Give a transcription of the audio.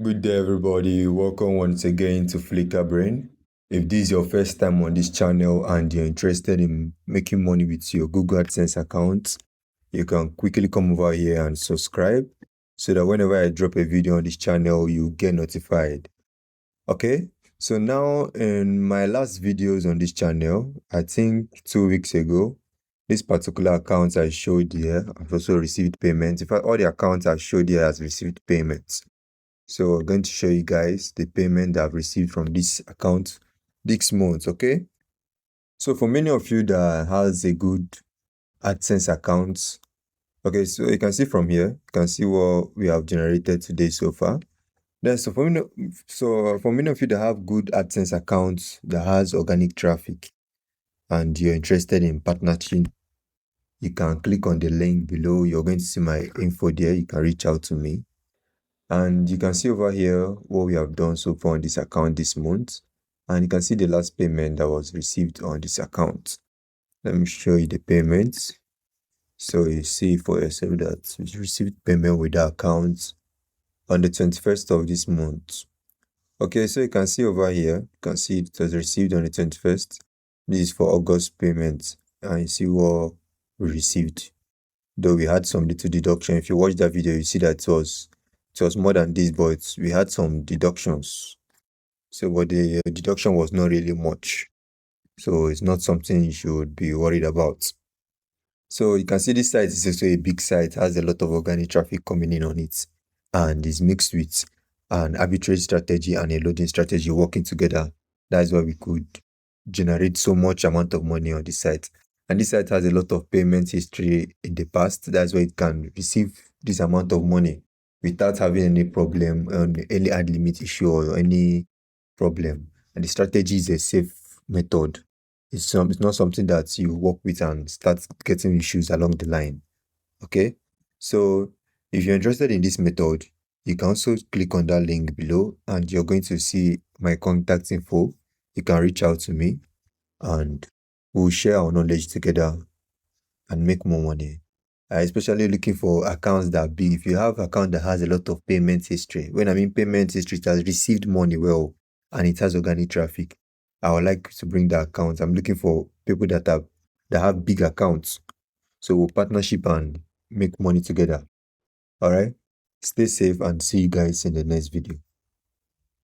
Good day, everybody. Welcome once again to Flicker Brain. If this is your first time on this channel and you're interested in making money with your Google AdSense account, you can quickly come over here and subscribe so that whenever I drop a video on this channel, you get notified. Okay, so now in my last videos on this channel, I think 2 weeks ago, this particular account I showed here, I've also received payments. In fact, all the accounts I showed here has received payments. So I'm going to show you guys the payment that I've received from this account this month, okay? So for many of you that has a good AdSense account, okay, so you can see from here, you can see what we have generated today so far. Then so for many of you that have good AdSense accounts that has organic traffic and you're interested in partnership, you can click on the link below. You're going to see my info there. You can reach out to me. And you can see over here what we have done so far on this account this month. And you can see the last payment that was received on this account. Let me show you the payments. So you see for yourself that we received payment with the account on the 21st of this month. Okay, so you can see over here, you can see it was received on the 21st. This is for August payment. And you see what we received. Though we had some little deduction. If you watch that video, you see that it was more than this, but we had some deductions. So but the deduction was not really much. So it's not something you should be worried about. So you can see this site is also a big site, has a lot of organic traffic coming in on it, and is mixed with an arbitrage strategy and a loading strategy working together. That's why we could generate so much amount of money on this site. And this site has a lot of payment history in the past. That's why it can receive this amount of money without having any problem, any ad limit issue or any problem. And the strategy is a safe method. It's not something that you work with and start getting issues along the line. Okay, so if you're interested in this method, you can also click on that link below and you're going to see my contact info. You can reach out to me and we'll share our knowledge together and make more money. Especially looking for accounts that are big. If you have an account that has a lot of payment history, when I mean payment history, it has received money well and it has organic traffic, I would like to bring the account. I'm looking for people that have big accounts. So we'll partnership and make money together. All right. Stay safe and see you guys in the next video.